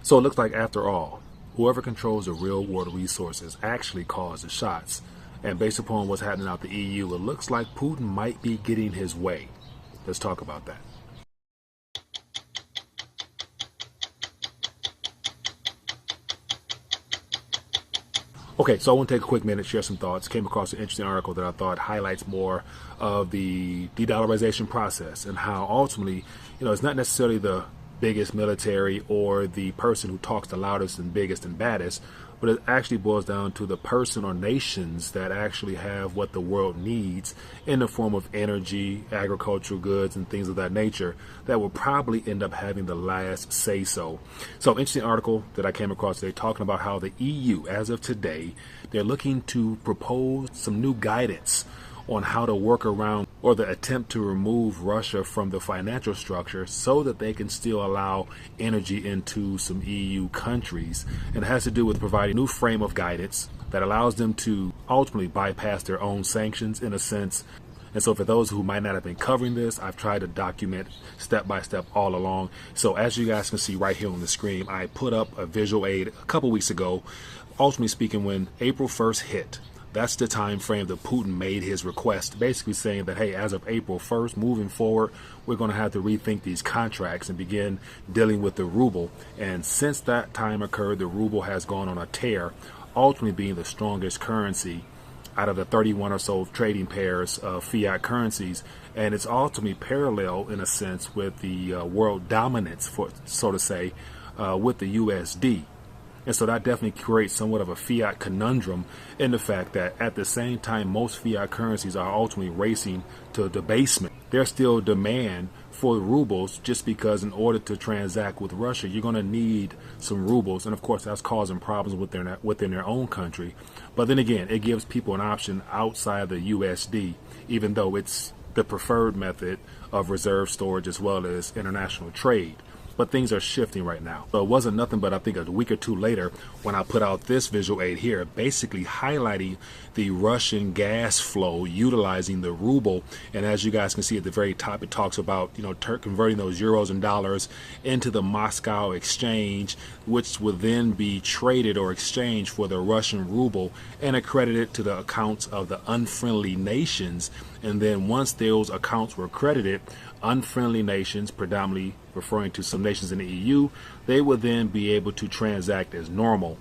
So it looks like, after all, whoever controls the real world resources actually calls the shots. And based upon what's happening out the EU, it looks like Putin might be getting his way. Let's talk about that. Okay, so I want to take a quick minute, share some thoughts. Came across an interesting article that I thought highlights more of the de-dollarization process and how ultimately, it's not necessarily the biggest military or the person who talks the loudest and biggest and baddest, but it actually boils down to the person or nations that actually have what the world needs in the form of energy, agricultural goods, and things of that nature that will probably end up having the last say so. So, interesting article that I came across today talking about how the EU, as of today, they're looking to propose some new guidance on how to work around or the attempt to remove Russia from the financial structure so that they can still allow energy into some EU countries. And it has to do with providing a new frame of guidance that allows them to ultimately bypass their own sanctions in a sense. And so for those who might not have been covering this, I've tried to document step by step all along. So as you guys can see right here on the screen, I put up a visual aid a couple weeks ago, ultimately speaking, when April 1st hit. That's the time frame that Putin made his request, basically saying that, hey, as of April 1st, moving forward, we're going to have to rethink these contracts and begin dealing with the ruble. And since that time occurred, the ruble has gone on a tear, ultimately being the strongest currency out of the 31 or so trading pairs of fiat currencies. And it's ultimately parallel, in a sense, with the world dominance, for so to say, with the USD. And so that definitely creates somewhat of a fiat conundrum in the fact that at the same time most fiat currencies are ultimately racing to debasement. There's still demand for rubles, just because in order to transact with Russia, you're going to need some rubles. And of course, that's causing problems within their own country. But then again, it gives people an option outside the USD, even though it's the preferred method of reserve storage as well as international trade. But things are shifting right now. So it wasn't nothing but, I think, a week or two later when I put out this visual aid here, basically highlighting the Russian gas flow utilizing the ruble. And as you guys can see at the very top, it talks about, converting those euros and dollars into the Moscow exchange, which would then be traded or exchanged for the Russian ruble and accredited to the accounts of the unfriendly nations. And then once those accounts were credited, unfriendly nations, predominantly referring to some nations in the EU, they would then be able to transact as normal.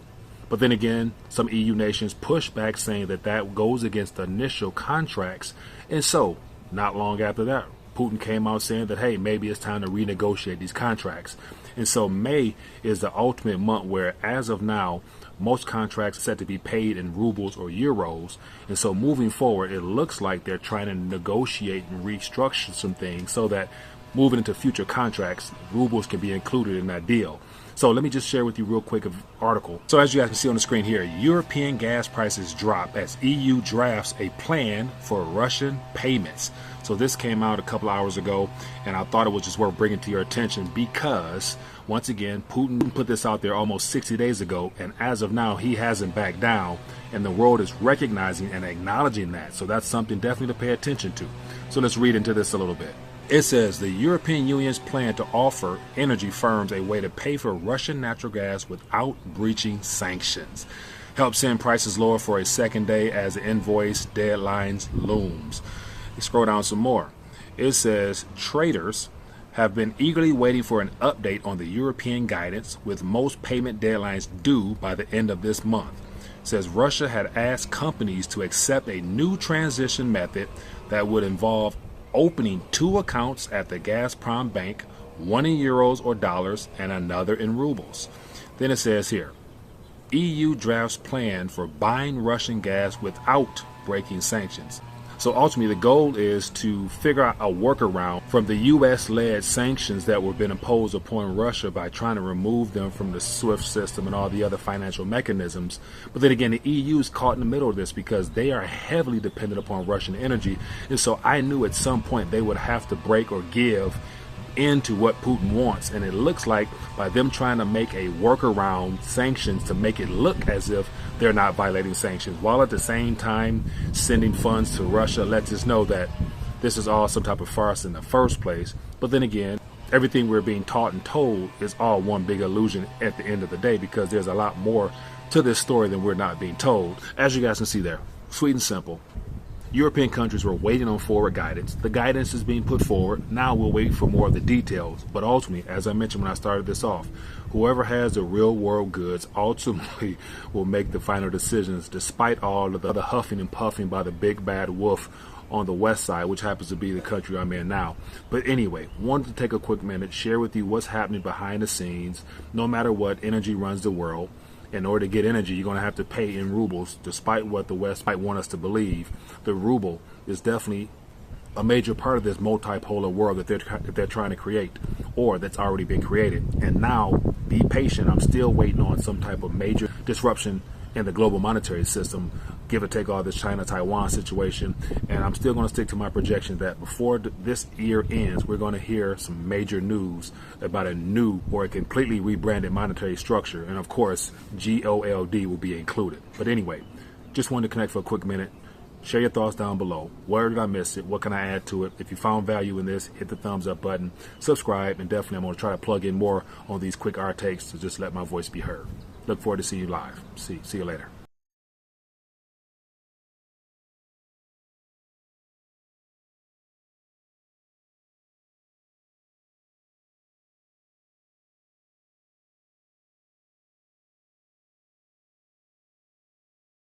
But then again, some EU nations push back, saying that that goes against the initial contracts. And so, not long after that, Putin came out saying that, hey, maybe it's time to renegotiate these contracts. And so May is the ultimate month where, as of now, most contracts are set to be paid in rubles or euros. And so moving forward, it looks like they're trying to negotiate and restructure some things so that moving into future contracts, rubles can be included in that deal. So let me just share with you real quick an article. So as you guys can see on the screen here, European gas prices drop as EU drafts a plan for Russian payments. So this came out a couple hours ago, and I thought it was just worth bringing to your attention because, once again, Putin put this out there almost 60 days ago, and as of now, he hasn't backed down, and the world is recognizing and acknowledging that. So that's something definitely to pay attention to. So let's read into this a little bit. It says the European Union's plan to offer energy firms a way to pay for Russian natural gas without breaching sanctions helps send prices lower for a second day as the invoice deadlines looms. You scroll down some more. It says traders have been eagerly waiting for an update on the European guidance, with most payment deadlines due by the end of this month. It says Russia had asked companies to accept a new transition method that would involve opening two accounts at the Gazprom bank, one in euros or dollars and another in rubles. Then it says here, EU drafts plan for buying Russian gas without breaking sanctions. So ultimately, the goal is to figure out a workaround from the U.S.-led sanctions that were been imposed upon Russia by trying to remove them from the SWIFT system and all the other financial mechanisms. But then again, the EU is caught in the middle of this because they are heavily dependent upon Russian energy. And so I knew at some point they would have to break or give into what Putin wants. And it looks like by them trying to make a workaround sanctions to make it look as if they're not violating sanctions, while at the same time sending funds to Russia lets us know that this is all some type of farce in the first place. But then again, everything we're being taught and told is all one big illusion at the end of the day, because there's a lot more to this story than we're not being told. As you guys can see there, sweet and simple. European countries were waiting on forward guidance. The guidance is being put forward. Now we'll wait for more of the details. But ultimately, as I mentioned when I started this off, whoever has the real world goods ultimately will make the final decisions, despite all of the huffing and puffing by the big bad wolf on the west side, which happens to be the country I'm in now. But anyway, wanted to take a quick minute, share with you what's happening behind the scenes. No matter what, energy runs the world. In order to get energy, you're going to have to pay in rubles, despite what the West might want us to believe. The ruble is definitely a major part of this multipolar world that they're trying to create, or that's already been created. And now, be patient. I'm still waiting on some type of major disruption in the global monetary system, give or take all this China-Taiwan situation. And I'm still going to stick to my projection that before this year ends, we're going to hear some major news about a new or a completely rebranded monetary structure. And of course, GOLD will be included. But anyway, just wanted to connect for a quick minute. Share your thoughts down below. Where did I miss it? What can I add to it? If you found value in this, hit the thumbs up button, subscribe, and definitely I'm going to try to plug in more on these quick art takes to just let my voice be heard. Look forward to seeing you live. See you later.